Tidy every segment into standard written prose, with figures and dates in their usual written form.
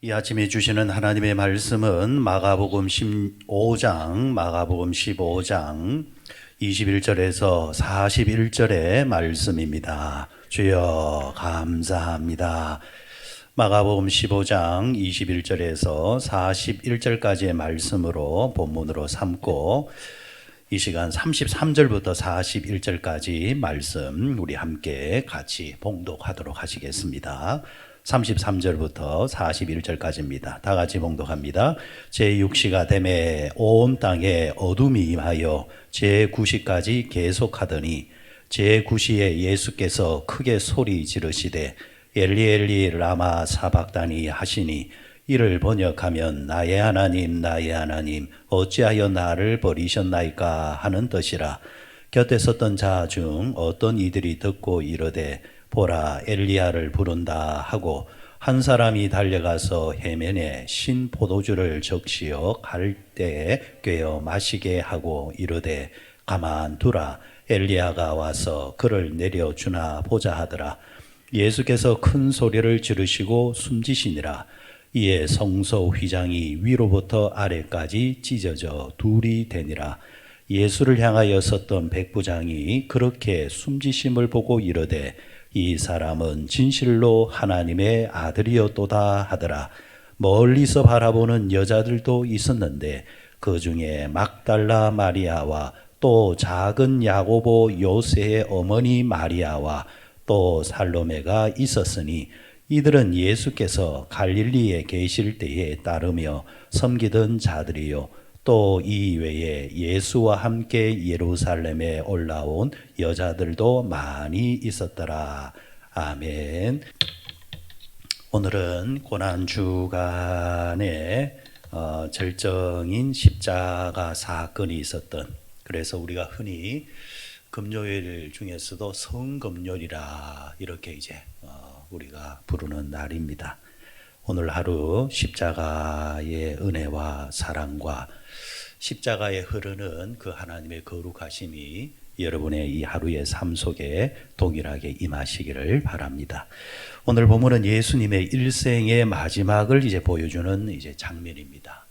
이 아침에 주시는 하나님의 말씀은 마가복음 15장 21절에서 41절의 말씀입니다. 주여 감사합니다. 마가복음 15장 21절에서 41절까지의 말씀으로 본문으로 삼고 이 시간 33절부터 41절까지 말씀 우리 함께 같이 봉독하도록 하시겠습니다. 33절부터 41절까지입니다. 다 같이 봉독합니다. 제6시가 되매 온 땅에 어둠이 임하여 제9시까지 계속하더니 제9시에 예수께서 크게 소리 지르시되 엘리 엘리 라마 사박다니 하시니 이를 번역하면 나의 하나님 나의 하나님 어찌하여 나를 버리셨나이까 하는 뜻이라. 곁에 섰던 자 중 어떤 이들이 듣고 이르되 보라 엘리야를 부른다 하고 한 사람이 달려가서 해면에 신 포도주를 적시어 갈대에 꿰어 마시게 하고 이르되 가만두라 엘리야가 와서 그를 내려주나 보자 하더라. 예수께서 큰 소리를 지르시고 숨지시니라. 이에 성소 휘장이 위로부터 아래까지 찢어져 둘이 되니라. 예수를 향하여 섰던 백부장이 그렇게 숨지심을 보고 이르되 이 사람은 진실로 하나님의 아들이었도다 하더라. 멀리서 바라보는 여자들도 있었는데 그 중에 막달라 마리아와 또 작은 야고보 요새의 어머니 마리아와 또 살로메가 있었으니 이들은 예수께서 갈릴리에 계실 때에 따르며 섬기던 자들이요 또 이 외에 예수와 함께 예루살렘에 올라온 여자들도 많이 있었더라. 아멘. 오늘은 고난주간에 절정인 십자가 사건이 있었던, 그래서 우리가 흔히 금요일 중에서도 성금요일이라 이렇게 이제 우리가 부르는 날입니다. 오늘 하루 십자가의 은혜와 사랑과 십자가에 흐르는 그 하나님의 거룩하심이 여러분의 이 하루의 삶 속에 동일하게 임하시기를 바랍니다. 오늘 본문은 예수님의 일생의 마지막을 이제 보여주는 이제 장면입니다.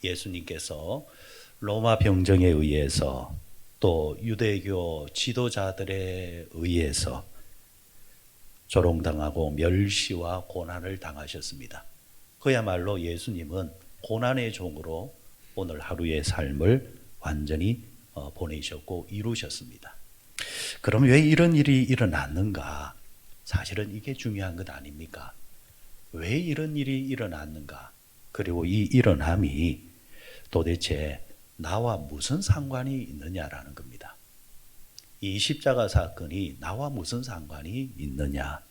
예수님께서 로마 병정에 의해서 또 유대교 지도자들에 의해서 조롱당하고 멸시와 고난을 당하셨습니다. 그야말로 예수님은 고난의 종으로 오늘 하루의 삶을 완전히 보내셨고 이루셨습니다. 그럼 왜 이런 일이 일어났는가? 사실은 이게 중요한 것 아닙니까? 왜 이런 일이 일어났는가? 그리고 이 일어남이 도대체 나와 무슨 상관이 있느냐라는 겁니다. 이 십자가 사건이 나와 무슨 상관이 있느냐?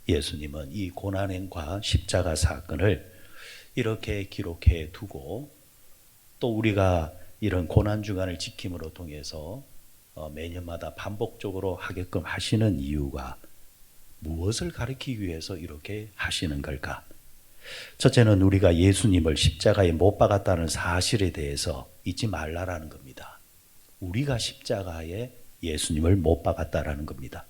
예수님은 이 고난행과 십자가 사건을 이렇게 기록해 두고 또 우리가 이런 고난주간을 지킴으로 통해서 매년마다 반복적으로 하게끔 하시는 이유가 무엇을 가리키기 위해서 이렇게 하시는 걸까? 첫째는 우리가 예수님을 십자가에 못 박았다는 사실에 대해서 잊지 말라라는 겁니다. 우리가 십자가에 예수님을 못 박았다라는 겁니다.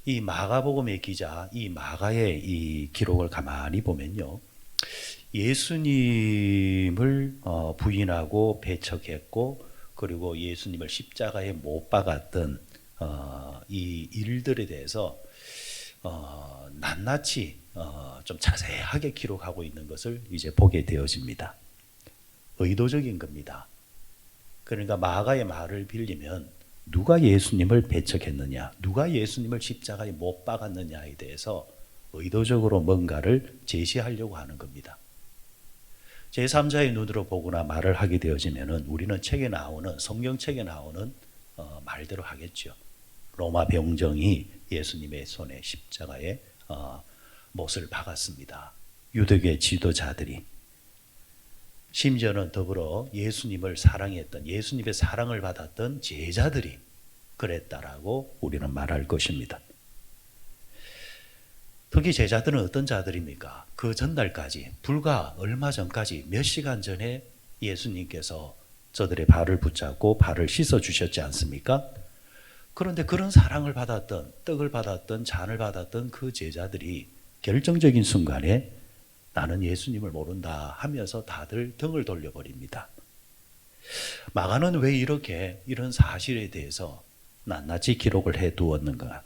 이 마가복음의 기자, 이 마가의 이 기록을 가만히 보면요, 예수님을 부인하고 배척했고 그리고 예수님을 십자가에 못 박았던 이 일들에 대해서 낱낱이 좀 자세하게 기록하고 있는 것을 이제 보게 되어집니다. 의도적인 겁니다. 그러니까 마가의 말을 빌리면 누가 예수님을 배척했느냐, 누가 예수님을 십자가에 못 박았느냐에 대해서 의도적으로 뭔가를 제시하려고 하는 겁니다. 제3자의 눈으로 보거나 말을 하게 되어지면 우리는 책에 나오는, 성경책에 나오는 말대로 하겠죠. 로마 병정이 예수님의 손에 십자가에 못을 박았습니다. 유대교의 지도자들이, 심지어는 더불어 예수님을 사랑했던, 예수님의 사랑을 받았던 제자들이 그랬다라고 우리는 말할 것입니다. 특히 제자들은 어떤 자들입니까? 그 전날까지, 불과 얼마 전까지, 몇 시간 전에 예수님께서 저들의 발을 붙잡고 발을 씻어 주셨지 않습니까? 그런데 그런 사랑을 받았던, 떡을 받았던, 잔을 받았던 그 제자들이 결정적인 순간에 나는 예수님을 모른다 하면서 다들 등을 돌려버립니다. 마가는 왜 이렇게 이런 사실에 대해서 낱낱이 기록을 해두었는가?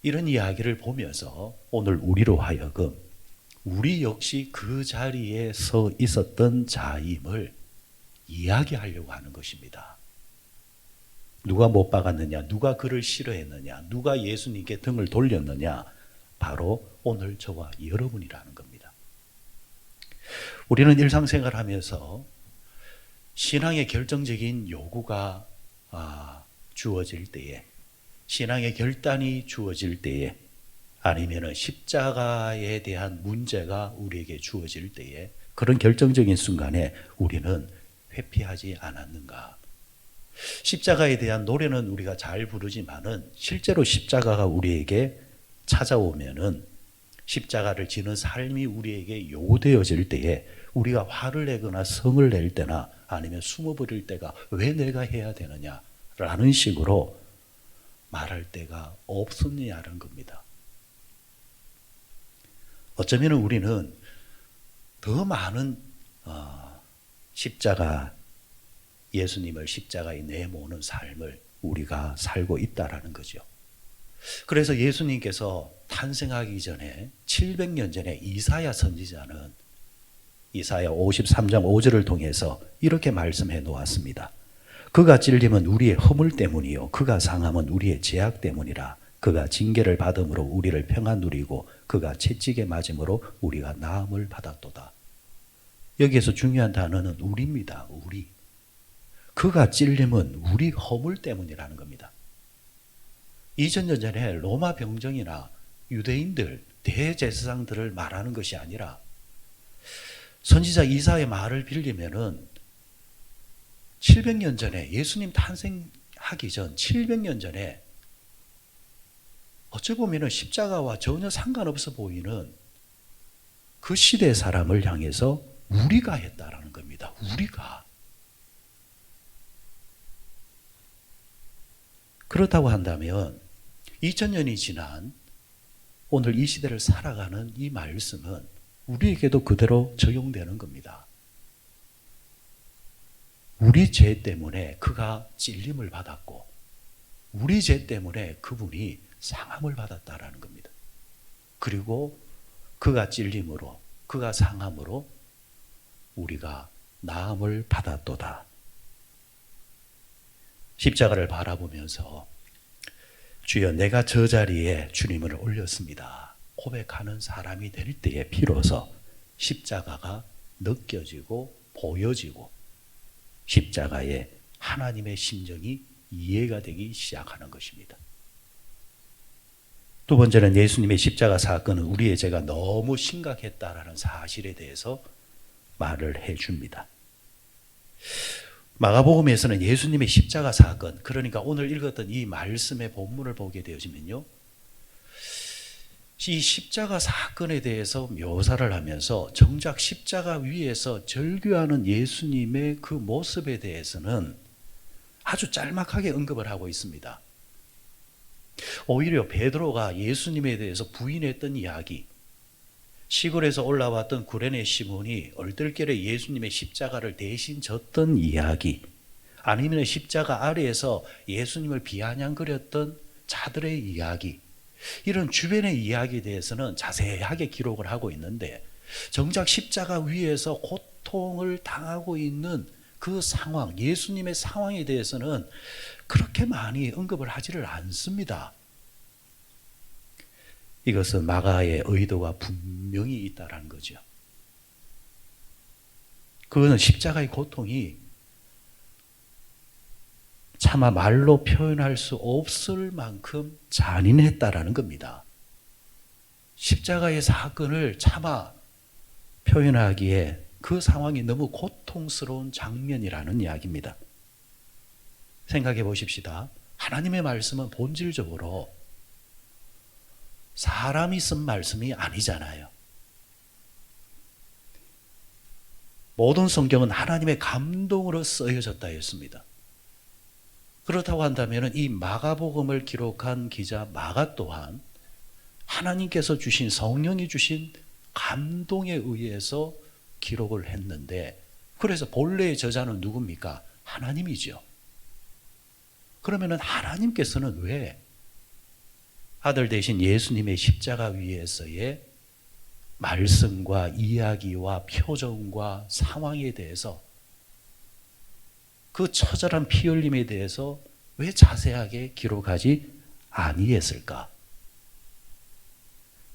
이런 이야기를 보면서 오늘 우리로 하여금 우리 역시 그 자리에 서 있었던 자임을 이야기하려고 하는 것입니다. 누가 못 박았느냐, 누가 그를 싫어했느냐, 누가 예수님께 등을 돌렸느냐, 바로 오늘 저와 여러분이라는 겁니다. 우리는 일상생활 하면서 신앙의 결정적인 요구가 주어질 때에, 신앙의 결단이 주어질 때에, 아니면 십자가에 대한 문제가 우리에게 주어질 때에, 그런 결정적인 순간에 우리는 회피하지 않았는가? 십자가에 대한 노래는 우리가 잘 부르지만은 실제로 십자가가 우리에게 찾아오면은, 십자가를 지는 삶이 우리에게 요구되어질 때에 우리가 화를 내거나 성을 낼 때나 아니면 숨어버릴 때가 왜 내가 해야 되느냐라는 식으로 말할 때가 없었느냐는 겁니다. 어쩌면 우리는 더 많은 십자가, 예수님을 십자가에 내모는 삶을 우리가 살고 있다라는 거죠. 그래서 예수님께서 탄생하기 전에 700년 전에 이사야 선지자는 이사야 53장 5절을 통해서 이렇게 말씀해 놓았습니다. 그가 찔림은 우리의 허물 때문이요 그가 상함은 우리의 죄악 때문이라. 그가 징계를 받음으로 우리를 평안 누리고 그가 채찍에 맞음으로 우리가 나음을 받았도다. 여기에서 중요한 단어는 우리입니다. 우리. 그가 찔림은 우리 허물 때문이라는 겁니다. 2000년 전에 로마 병정이나 유대인들, 대제사장들을 말하는 것이 아니라 선지자 이사야의 말을 빌리면은 700년 전에, 예수님 탄생하기 전 700년 전에 어찌 보면 십자가와 전혀 상관없어 보이는 그 시대 사람을 향해서 우리가 했다라는 겁니다. 우리가. 그렇다고 한다면 2000년이 지난 오늘 이 시대를 살아가는 이 말씀은 우리에게도 그대로 적용되는 겁니다. 우리 죄 때문에 그가 찔림을 받았고 우리 죄 때문에 그분이 상함을 받았다라는 겁니다. 그리고 그가 찔림으로, 그가 상함으로 우리가 나음을 받았도다. 십자가를 바라보면서 주여 내가 저 자리에 주님을 올렸습니다 고백하는 사람이 될 때에 비로소 십자가가 느껴지고 보여지고 십자가에 하나님의 심정이 이해가 되기 시작하는 것입니다. 두 번째는 예수님의 십자가 사건은 우리의 죄가 너무 심각했다라는 사실에 대해서 말을 해줍니다. 마가복음에서는 예수님의 십자가 사건, 그러니까 오늘 읽었던 이 말씀의 본문을 보게 되어지면요, 이 십자가 사건에 대해서 묘사를 하면서 정작 십자가 위에서 절규하는 예수님의 그 모습에 대해서는 아주 짤막하게 언급을 하고 있습니다. 오히려 베드로가 예수님에 대해서 부인했던 이야기, 시골에서 올라왔던 구레네 시몬이 얼떨결에 예수님의 십자가를 대신 졌던 이야기, 아니면 십자가 아래에서 예수님을 비아냥거렸던 자들의 이야기, 이런 주변의 이야기에 대해서는 자세하게 기록을 하고 있는데 정작 십자가 위에서 고통을 당하고 있는 그 상황, 예수님의 상황에 대해서는 그렇게 많이 언급을 하지를 않습니다. 이것은 마가의 의도가 분명히 있다는 거죠. 그거는 십자가의 고통이 차마 말로 표현할 수 없을 만큼 잔인했다라는 겁니다. 십자가의 사건을 차마 표현하기에 그 상황이 너무 고통스러운 장면이라는 이야기입니다. 생각해 보십시다. 하나님의 말씀은 본질적으로 사람이 쓴 말씀이 아니잖아요. 모든 성경은 하나님의 감동으로 쓰여졌다 했습니다. 그렇다고 한다면 이 마가복음을 기록한 기자 마가 또한 하나님께서 주신 성령이 주신 감동에 의해서 기록을 했는데 그래서 본래의 저자는 누굽니까? 하나님이죠. 그러면은 하나님께서는 왜 아들 대신 예수님의 십자가 위에서의 말씀과 이야기와 표정과 상황에 대해서 그 처절한 피 흘림에 대해서 왜 자세하게 기록하지 아니했을까?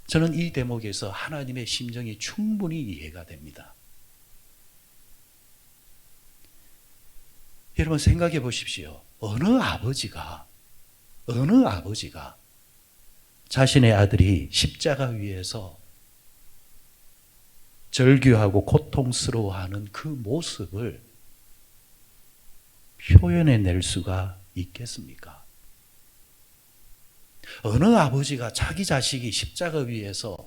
저는 이 대목에서 하나님의 심정이 충분히 이해가 됩니다. 여러분 생각해 보십시오. 어느 아버지가 자신의 아들이 십자가 위에서 절규하고 고통스러워하는 그 모습을 표현해낼 수가 있겠습니까? 어느 아버지가 자기 자식이 십자가 위에서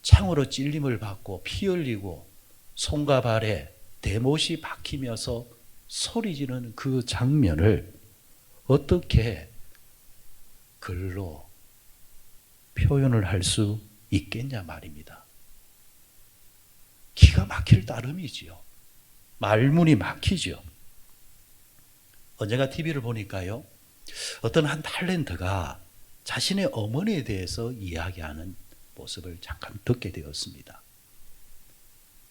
창으로 찔림을 받고 피 흘리고 손과 발에 대못이 박히면서 소리 지르는 그 장면을 어떻게 글로 표현을 할 수 있겠냐 말입니다. 기가 막힐 따름이지요. 말문이 막히죠. 언젠가 TV를 보니까요. 어떤 한 탤런트가 자신의 어머니에 대해서 이야기하는 모습을 잠깐 듣게 되었습니다.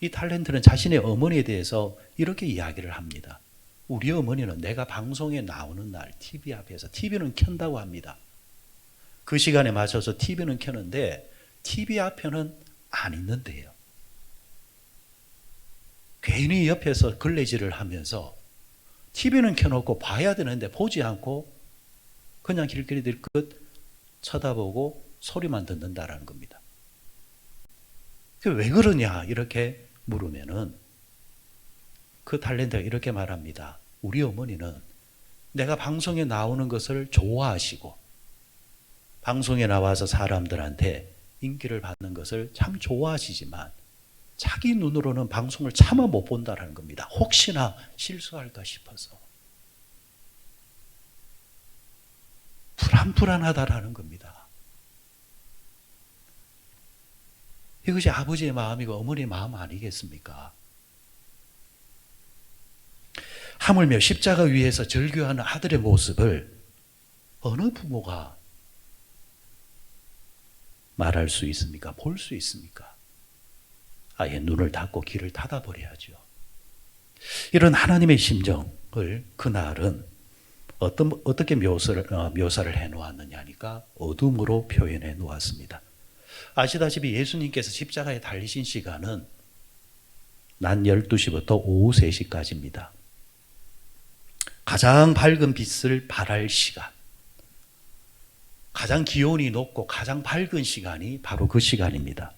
이 탤런트는 자신의 어머니에 대해서 이렇게 이야기를 합니다. 우리 어머니는 내가 방송에 나오는 날 TV 앞에서 TV는 켠다고 합니다. 그 시간에 맞춰서 TV는 켜는데 TV 앞에는 안 있는데요. 괜히 옆에서 걸레질을 하면서 TV는 켜놓고 봐야 되는데 보지 않고 그냥 길거리 들끝 쳐다보고 소리만 듣는다라는 겁니다. 왜 그러냐 이렇게 물으면은 그 탤런트가 이렇게 말합니다. 우리 어머니는 내가 방송에 나오는 것을 좋아하시고 방송에 나와서 사람들한테 인기를 받는 것을 참 좋아하시지만 자기 눈으로는 방송을 차마 못 본다라는 겁니다. 혹시나 실수할까 싶어서 불안하다라는 겁니다. 이것이 아버지의 마음이고 어머니의 마음 아니겠습니까? 하물며 십자가 위에서 절규하는 아들의 모습을 어느 부모가 말할 수 있습니까? 볼 수 있습니까? 아예 눈을 닫고 귀를 닫아버려야죠. 이런 하나님의 심정을 그날은 어떻게 묘사를 해놓았느냐 하니까 어둠으로 표현해 놓았습니다. 아시다시피 예수님께서 십자가에 달리신 시간은 낮 12시부터 오후 3시까지입니다. 가장 밝은 빛을 발할 시간, 가장 기온이 높고 가장 밝은 시간이 바로 그 시간입니다.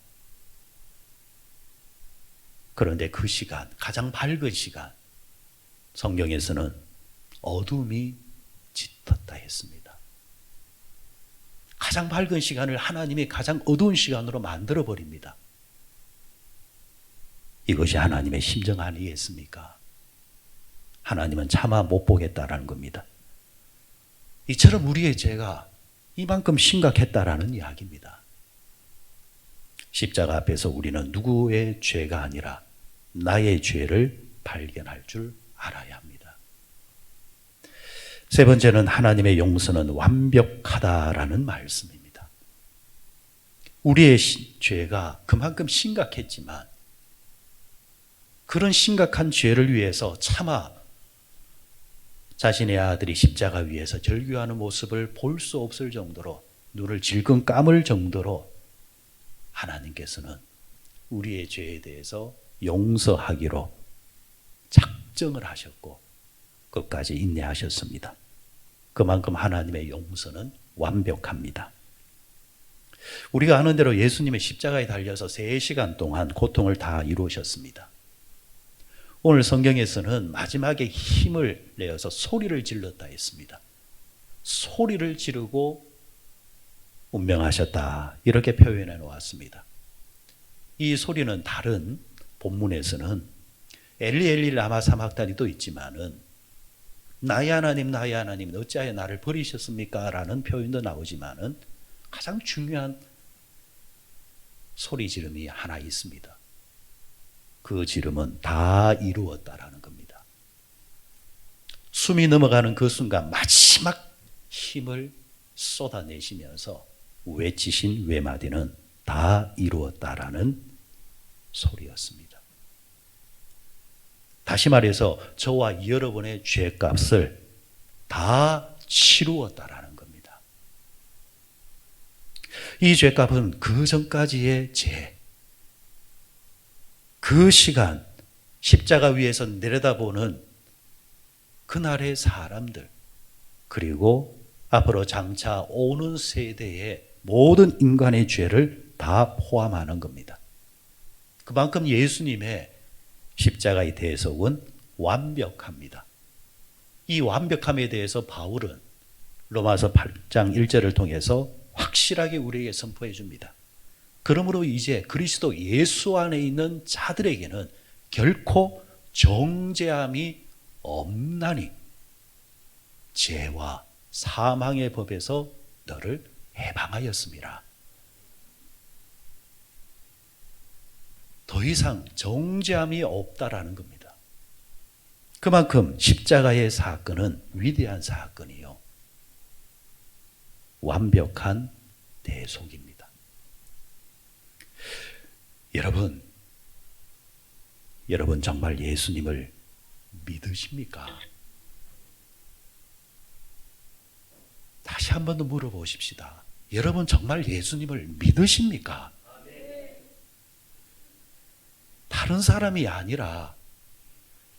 그런데 그 시간, 가장 밝은 시간, 성경에서는 어둠이 짙었다 했습니다. 가장 밝은 시간을 하나님이 가장 어두운 시간으로 만들어버립니다. 이것이 하나님의 심정 아니겠습니까? 하나님은 차마 못 보겠다라는 겁니다. 이처럼 우리의 죄가 이만큼 심각했다라는 이야기입니다. 십자가 앞에서 우리는 누구의 죄가 아니라 나의 죄를 발견할 줄 알아야 합니다. 세 번째는 하나님의 용서는 완벽하다라는 말씀입니다. 우리의 죄가 그만큼 심각했지만 그런 심각한 죄를 위해서 차마 자신의 아들이 십자가 위에서 절규하는 모습을 볼 수 없을 정도로 눈을 질끈 감을 정도로 하나님께서는 우리의 죄에 대해서 용서하기로 작정을 하셨고 끝까지 인내하셨습니다. 그만큼 하나님의 용서는 완벽합니다. 우리가 아는 대로 예수님의 십자가에 달려서 3시간 동안 고통을 다 이루셨습니다. 오늘 성경에서는 마지막에 힘을 내어서 소리를 질렀다 했습니다. 소리를 지르고 운명하셨다 이렇게 표현해 놓았습니다. 이 소리는 다른 본문에서는 엘리 엘리 라마 사막다니도 있지만은 나의 하나님 어찌하여 나를 버리셨습니까? 라는 표현도 나오지만은 가장 중요한 소리 지름이 하나 있습니다. 그 지름은 다 이루었다라는 겁니다. 숨이 넘어가는 그 순간 마지막 힘을 쏟아내시면서 외치신 외마디는 다 이루었다라는 소리였습니다. 다시 말해서 저와 여러분의 죄값을 다 치루었다라는 겁니다. 이 죄값은 그 전까지의 죄, 그 시간, 십자가 위에서 내려다보는 그날의 사람들, 그리고 앞으로 장차 오는 세대의 모든 인간의 죄를 다 포함하는 겁니다. 그만큼 예수님의 십자가의 대속은 완벽합니다. 이 완벽함에 대해서 바울은 로마서 8장 1절을 통해서 확실하게 우리에게 선포해 줍니다. 그러므로 이제 그리스도 예수 안에 있는 자들에게는 결코 정죄함이 없나니 죄와 사망의 법에서 너를 해방하였습니다. 더 이상 정죄함이 없다라는 겁니다. 그만큼 십자가의 사건은 위대한 사건이요, 완벽한 대속입니다. 여러분 정말 예수님을 믿으십니까? 다시 한 번 더 물어보십시다. 여러분 정말 예수님을 믿으십니까? 다른 사람이 아니라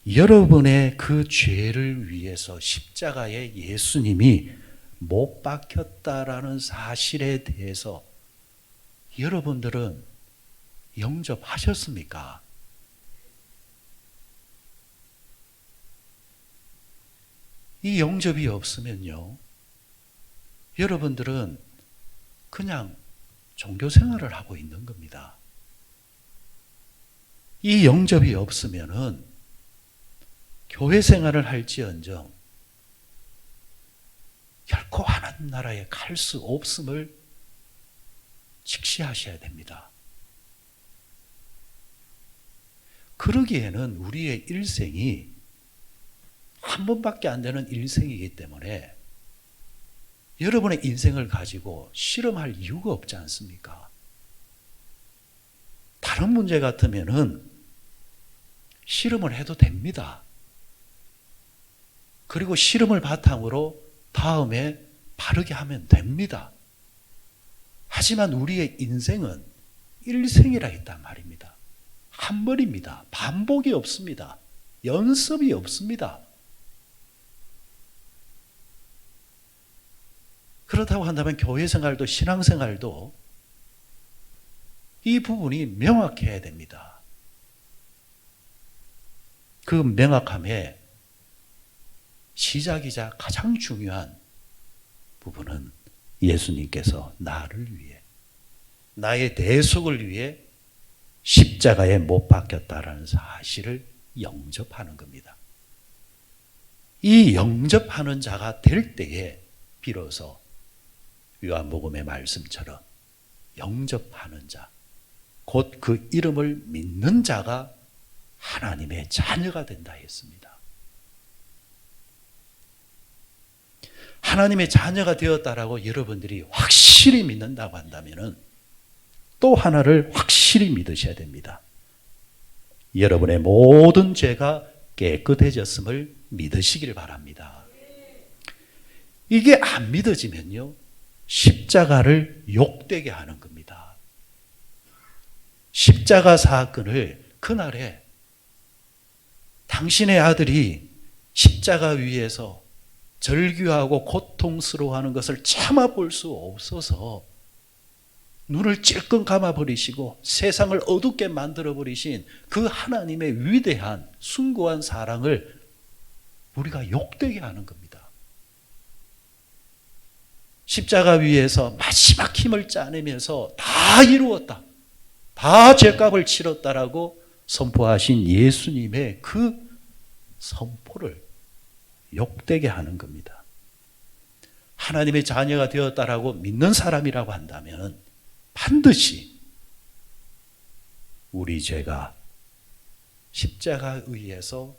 여러분의 그 죄를 위해서 십자가에 예수님이 못 박혔다라는 사실에 대해서 여러분들은 영접하셨습니까? 이 영접이 없으면요, 여러분들은 그냥 종교 생활을 하고 있는 겁니다. 이 영접이 없으면은 교회 생활을 할지언정 결코 하나님 나라에 갈 수 없음을 직시하셔야 됩니다. 그러기에는 우리의 일생이 한 번밖에 안 되는 일생이기 때문에 여러분의 인생을 가지고 실험할 이유가 없지 않습니까? 다른 문제 같으면은 실험을 해도 됩니다. 그리고 실험을 바탕으로 다음에 바르게 하면 됩니다. 하지만 우리의 인생은 일생이라 했단 말입니다. 한 번입니다. 반복이 없습니다. 연습이 없습니다. 그렇다고 한다면 교회 생활도 신앙생활도 이 부분이 명확해야 됩니다. 그 명확함의 시작이자 가장 중요한 부분은 예수님께서 나를 위해, 나의 대속을 위해 십자가에 못 박혔다라는 사실을 영접하는 겁니다. 이 영접하는 자가 될 때에 비로소 요한복음의 말씀처럼 영접하는 자, 곧 그 이름을 믿는 자가 하나님의 자녀가 된다 했습니다. 하나님의 자녀가 되었다라고 여러분들이 확실히 믿는다고 한다면 또 하나를 확실히 믿으셔야 됩니다. 여러분의 모든 죄가 깨끗해졌음을 믿으시길 바랍니다. 이게 안 믿어지면요, 십자가를 욕되게 하는 겁니다. 십자가 사건을 그날에 당신의 아들이 십자가 위에서 절규하고 고통스러워하는 것을 참아볼 수 없어서 눈을 찔끔 감아버리시고 세상을 어둡게 만들어버리신 그 하나님의 위대한 숭고한 사랑을 우리가 욕되게 하는 겁니다. 십자가 위에서 마지막 힘을 짜내면서 다 이루었다, 다 죄값을 치렀다라고 선포하신 예수님의 그 선포를 욕되게 하는 겁니다. 하나님의 자녀가 되었다라고 믿는 사람이라고 한다면 반드시 우리 죄가 십자가에 의해서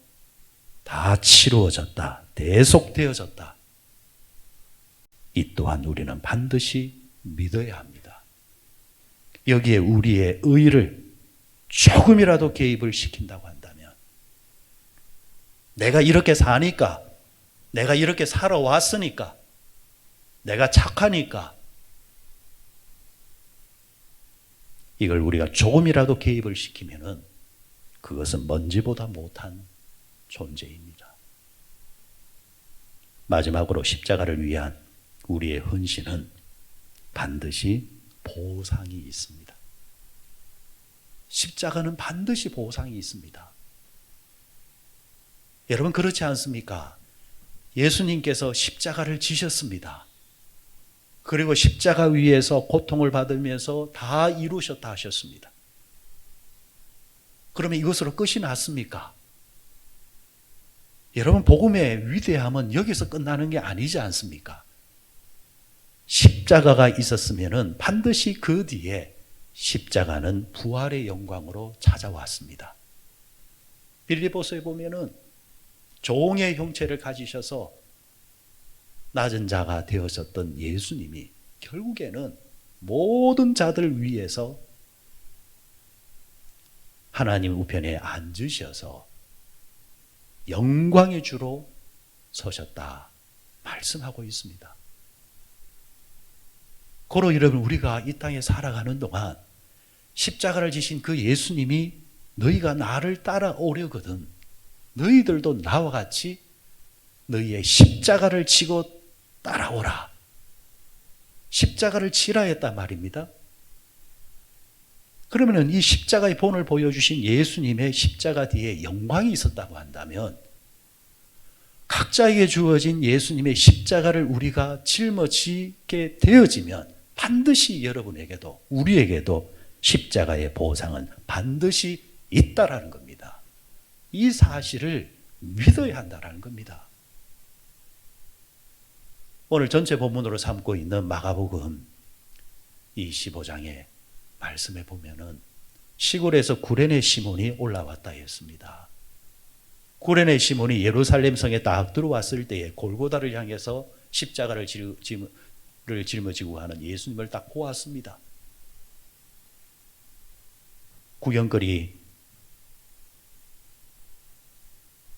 다 치루어졌다, 대속되어졌다. 이 또한 우리는 반드시 믿어야 합니다. 여기에 우리의 의를 조금이라도 개입을 시킨다고 한다면, 내가 이렇게 사니까, 내가 이렇게 살아왔으니까, 내가 착하니까, 이걸 우리가 조금이라도 개입을 시키면은 그것은 먼지보다 못한 존재입니다. 마지막으로 십자가를 위한 우리의 헌신은 반드시 보상이 있습니다. 십자가는 반드시 보상이 있습니다. 여러분 그렇지 않습니까? 예수님께서 십자가를 지셨습니다. 그리고 십자가 위에서 고통을 받으면서 다 이루셨다 하셨습니다. 그러면 이것으로 끝이 났습니까? 여러분 복음의 위대함은 여기서 끝나는 게 아니지 않습니까? 십자가가 있었으면 반드시 그 뒤에 십자가는 부활의 영광으로 찾아왔습니다. 빌립보서에 보면은 종의 형체를 가지셔서 낮은 자가 되어졌던 예수님이 결국에는 모든 자들 위해서 하나님 우편에 앉으셔서 영광의 주로 서셨다 말씀하고 있습니다. 고로 여러분 우리가 이 땅에 살아가는 동안 십자가를 지신 그 예수님이 너희가 나를 따라오려거든 너희들도 나와 같이 너희의 십자가를 지고 따라오라. 십자가를 지라 했단 말입니다. 그러면 이 십자가의 본을 보여주신 예수님의 십자가 뒤에 영광이 있었다고 한다면 각자에게 주어진 예수님의 십자가를 우리가 짊어지게 되어지면 반드시 여러분에게도 우리에게도 십자가의 보상은 반드시 있다라는 겁니다. 이 사실을 믿어야 한다라는 겁니다. 오늘 전체 본문으로 삼고 있는 마가복음 25장의 말씀에 보면은 시골에서 구레네 시몬이 올라왔다 했습니다. 구레네 시몬이 예루살렘 성에 딱 들어왔을 때에 골고다를 향해서 십자가를 짊어지고 하는 예수님을 딱 보았습니다. 구경거리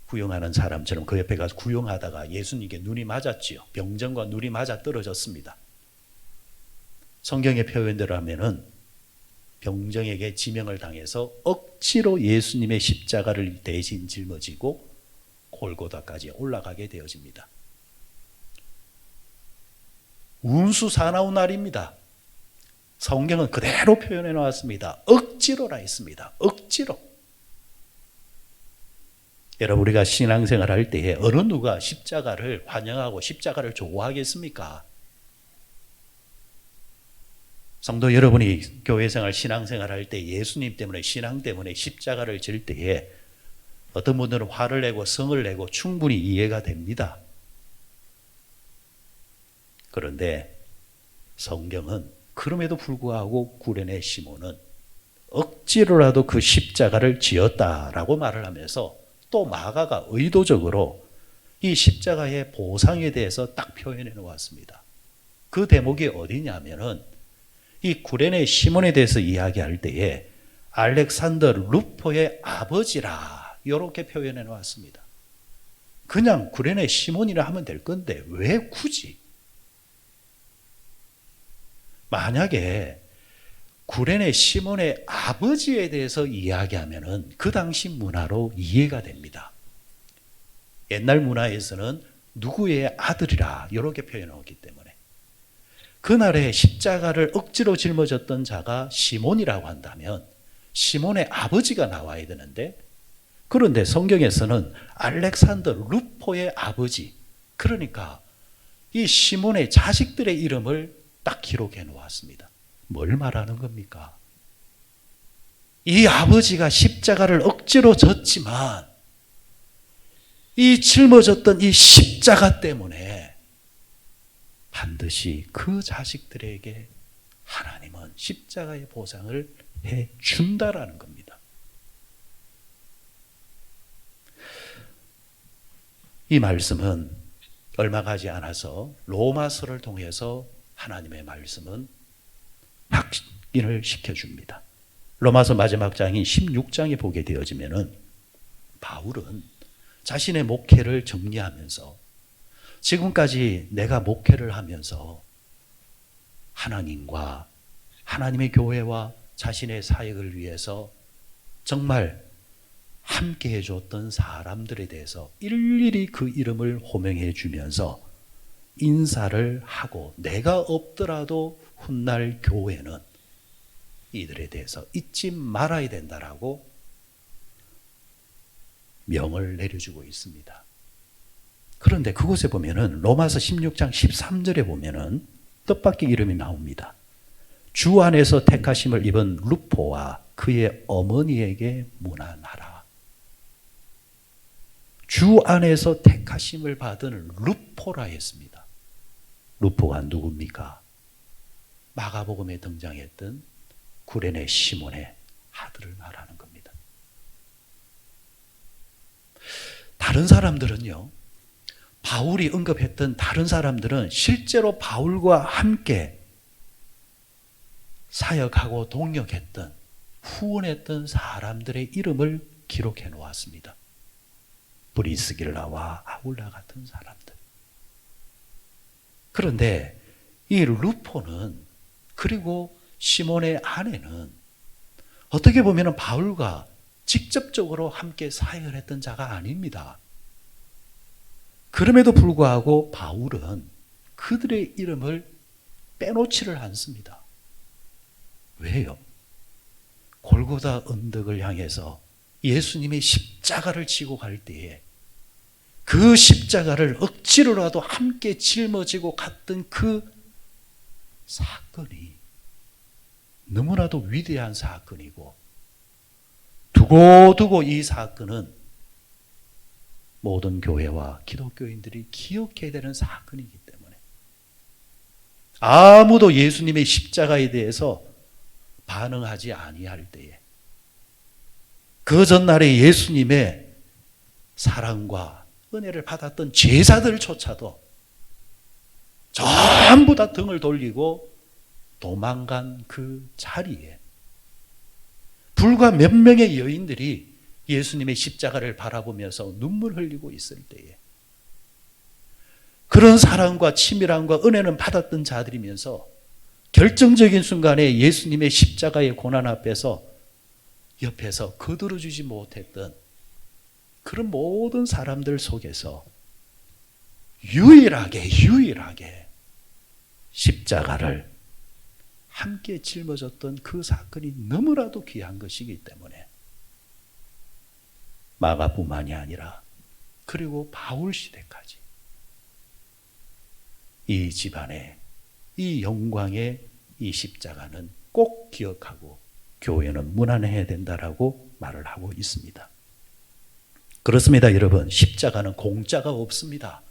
구경하는 사람처럼 그 옆에 가서 구경하다가 예수님께 눈이 맞았지요. 병정과 눈이 맞아 떨어졌습니다. 성경의 표현대로 하면은 병정에게 지명을 당해서 억지로 예수님의 십자가를 대신 짊어지고 골고다까지 올라가게 되어집니다. 운수 사나운 날입니다. 성경은 그대로 표현해 놓았습니다. 억지로라 했습니다. 억지로. 여러분 우리가 신앙생활 할 때에 어느 누가 십자가를 환영하고 십자가를 좋아하겠습니까? 성도 여러분이 교회생활 신앙생활 할 때 예수님 때문에 신앙 때문에 십자가를 질 때에 어떤 분들은 화를 내고 성을 내고 충분히 이해가 됩니다. 그런데 성경은 그럼에도 불구하고 구레네 시몬은 억지로라도 그 십자가를 지었다라고 말을 하면서 또 마가가 의도적으로 이 십자가의 보상에 대해서 딱 표현해 놓았습니다. 그 대목이 어디냐면은 이 구레네 시몬에 대해서 이야기할 때에 알렉산더 루포의 아버지라 이렇게 표현해 놓았습니다. 그냥 구레네 시몬이라 하면 될 건데 왜 굳이? 만약에 구레네 시몬의 아버지에 대해서 이야기하면은 그 당시 문화로 이해가 됩니다. 옛날 문화에서는 누구의 아들이라 이렇게 표현하기 때문에 그날에 십자가를 억지로 짊어졌던 자가 시몬이라고 한다면 시몬의 아버지가 나와야 되는데 그런데 성경에서는 알렉산더 루포의 아버지 그러니까 이 시몬의 자식들의 이름을 딱 기록해 놓았습니다. 뭘 말하는 겁니까? 이 아버지가 십자가를 억지로 졌지만 이 짊어졌던 이 십자가 때문에 반드시 그 자식들에게 하나님은 십자가의 보상을 해 준다라는 겁니다. 이 말씀은 얼마 가지 않아서 로마서를 통해서 하나님의 말씀은 확인을 시켜줍니다. 로마서 마지막 장인 16장에 보게 되어지면은 바울은 자신의 목회를 정리하면서 지금까지 내가 목회를 하면서 하나님과 하나님의 교회와 자신의 사역을 위해서 정말 함께 해줬던 사람들에 대해서 일일이 그 이름을 호명해 주면서 인사를 하고 내가 없더라도 훗날 교회는 이들에 대해서 잊지 말아야 된다라고 명을 내려주고 있습니다. 그런데 그곳에 보면은 로마서 16장 13절에 보면은 뜻밖의 이름이 나옵니다. 주 안에서 택하심을 입은 루포와 그의 어머니에게 문안하라. 주 안에서 택하심을 받은 루포라 했습니다. 루포가 누굽니까? 마가복음에 등장했던 구레네 시몬의 아들을 말하는 겁니다. 다른 사람들은요, 바울이 언급했던 다른 사람들은 실제로 바울과 함께 사역하고 동역했던, 후원했던 사람들의 이름을 기록해 놓았습니다. 브리스길라와 아굴라 같은 사람들. 그런데 이 루포는, 그리고 시몬의 아내는 어떻게 보면 바울과 직접적으로 함께 사역을 했던 자가 아닙니다. 그럼에도 불구하고 바울은 그들의 이름을 빼놓지를 않습니다. 왜요? 골고다 언덕을 향해서 예수님의 십자가를 지고 갈 때에 그 십자가를 억지로라도 함께 짊어지고 갔던 그 사건이 너무나도 위대한 사건이고, 두고두고 이 사건은 모든 교회와 기독교인들이 기억해야 되는 사건이기 때문에 아무도 예수님의 십자가에 대해서 반응하지 아니할 때에 그 전날에 예수님의 사랑과 은혜를 받았던 제자들조차도 전부 다 등을 돌리고 도망간 그 자리에 불과 몇 명의 여인들이 예수님의 십자가를 바라보면서 눈물 흘리고 있을 때에 그런 사랑과 치밀함과 은혜는 받았던 자들이면서 결정적인 순간에 예수님의 십자가의 고난 앞에서 옆에서 거들어주지 못했던 그런 모든 사람들 속에서 유일하게 십자가를 함께 짊어졌던 그 사건이 너무나도 귀한 것이기 때문에 마가뿐만이 아니라 그리고 바울 시대까지 이 집안의 이 영광의 이 십자가는 꼭 기억하고 교회는 문안해야 된다라고 말을 하고 있습니다. 그렇습니다, 여러분. 십자가는 공짜가 없습니다.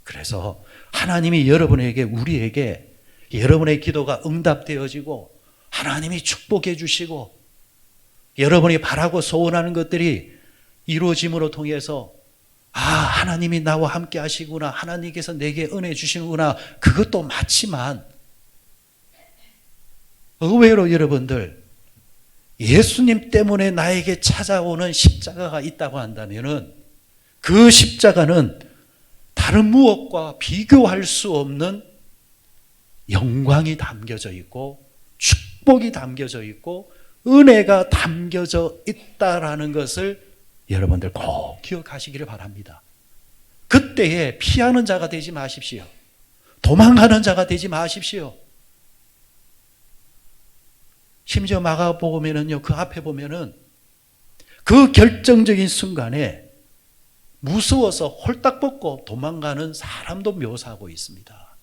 그래서 하나님이 여러분에게, 우리에게 여러분의 기도가 응답되어지고 하나님이 축복해 주시고 여러분이 바라고 소원하는 것들이 이루어짐으로 통해서 하나님이 나와 함께 하시구나, 하나님께서 내게 은혜 주시는구나, 그것도 맞지만 의외로 여러분들 예수님 때문에 나에게 찾아오는 십자가가 있다고 한다면은 그 십자가는 다른 무엇과 비교할 수 없는 영광이 담겨져 있고 축복이 담겨져 있고 은혜가 담겨져 있다라는 것을 여러분들 꼭 기억하시기를 바랍니다. 그때에 피하는 자가 되지 마십시오. 도망가는 자가 되지 마십시오. 심지어 마가복음에는요, 그 앞에 보면은 그 결정적인 순간에 무서워서 홀딱 벗고 도망가는 사람도 묘사하고 있습니다.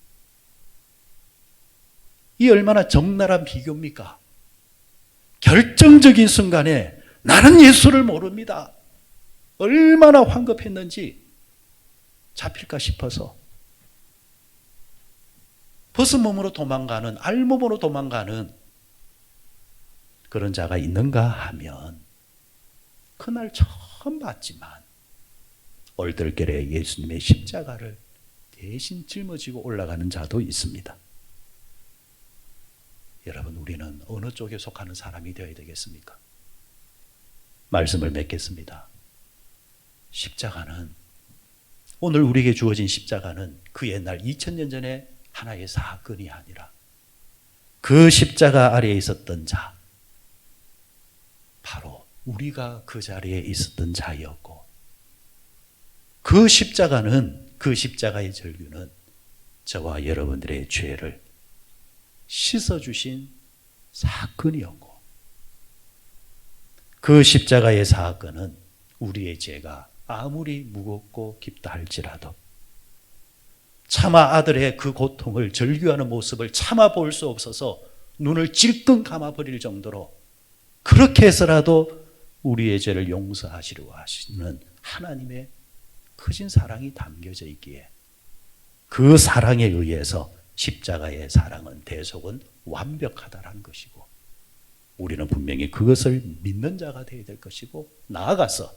이 얼마나 적나라한 비교입니까? 결정적인 순간에 나는 예수를 모릅니다. 얼마나 황급했는지 잡힐까 싶어서 벗은 몸으로 도망가는, 알몸으로 도망가는 그런 자가 있는가 하면 그날 처음 봤지만 얼떨결에 예수님의 십자가를 대신 짊어지고 올라가는 자도 있습니다. 여러분, 우리는 어느 쪽에 속하는 사람이 되어야 되겠습니까? 말씀을 맺겠습니다. 십자가는, 오늘 우리에게 주어진 십자가는 그 옛날 2000년 전에 하나의 사건이 아니라 그 십자가 아래에 있었던 자, 바로 우리가 그 자리에 있었던 자였고, 그 십자가는, 그 십자가의 절규는 저와 여러분들의 죄를 씻어주신 사건이었고, 그 십자가의 사건은 우리의 죄가 아무리 무겁고 깊다 할지라도 차마 아들의 그 고통을, 절규하는 모습을 참아 볼 수 없어서 눈을 찔끔 감아버릴 정도로 그렇게 해서라도 우리의 죄를 용서하시려고 하시는 하나님의 크신 사랑이 담겨져 있기에 그 사랑에 의해서 십자가의 사랑은, 대속은 완벽하다라는 것이고, 우리는 분명히 그것을 믿는 자가 되어야 될 것이고, 나아가서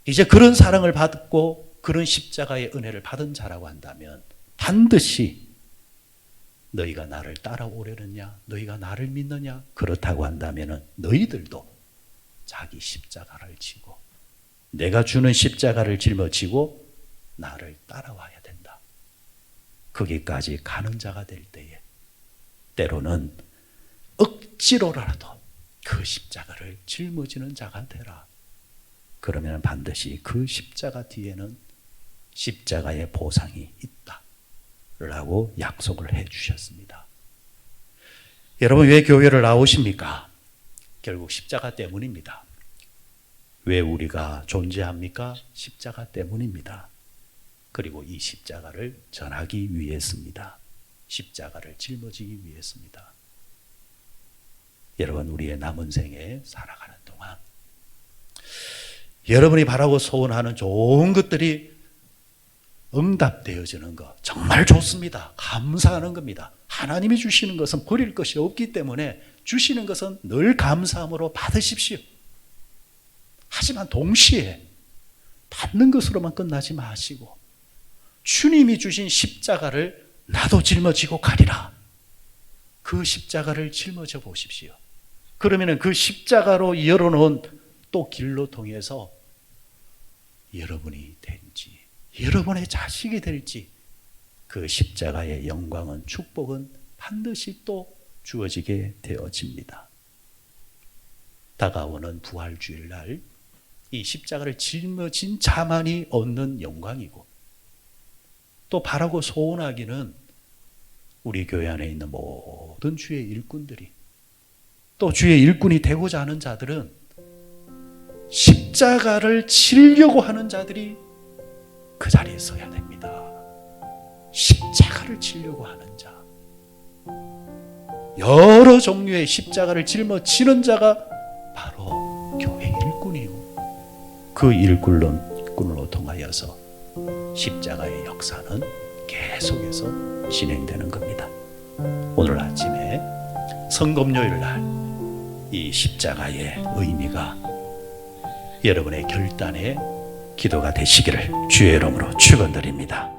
이제 그런 사랑을 받고 그런 십자가의 은혜를 받은 자라고 한다면 반드시 너희가 나를 따라오려느냐, 너희가 나를 믿느냐, 그렇다고 한다면 너희들도 자기 십자가를 지고 내가 주는 십자가를 짊어지고 나를 따라와야 된다. 거기까지 가는 자가 될 때에 때로는 억지로라도 그 십자가를 짊어지는 자가 되라. 그러면 반드시 그 십자가 뒤에는 십자가의 보상이 있다 라고 약속을 해 주셨습니다. 여러분, 왜 교회를 나오십니까? 결국 십자가 때문입니다. 왜 우리가 존재합니까? 십자가 때문입니다. 그리고 이 십자가를 전하기 위해서입니다. 십자가를 짊어지기 위해서입니다. 여러분, 우리의 남은 생에 살아가는 동안 여러분이 바라고 소원하는 좋은 것들이 응답되어지는 것 정말 좋습니다. 감사하는 겁니다. 하나님이 주시는 것은 버릴 것이 없기 때문에 주시는 것은 늘 감사함으로 받으십시오. 하지만 동시에 받는 것으로만 끝나지 마시고 주님이 주신 십자가를 나도 짊어지고 가리라. 그 십자가를 짊어져 보십시오. 그러면 그 십자가로 열어놓은 또 길로 통해서 여러분이 된지, 여러분의 자식이 될지, 그 십자가의 영광은, 축복은 반드시 또 주어지게 되어집니다. 다가오는 부활주일날 이 십자가를 짊어진 자만이 얻는 영광이고, 또 바라고 소원하기는 우리 교회 안에 있는 모든 주의 일꾼들이, 또 주의 일꾼이 되고자 하는 자들은 십자가를 지려고 하는 자들이 그 자리에 서야 됩니다. 십자가를 지려고 하는 자, 여러 종류의 십자가를 짊어지는 자가 바로 교회 일꾼이요, 그 일꾼으로 통하여서 십자가의 역사는 계속해서 진행되는 겁니다. 오늘 아침에 성금요일 날 이 십자가의 의미가 여러분의 결단의 기도가 되시기를 주의 이름으로 축원드립니다.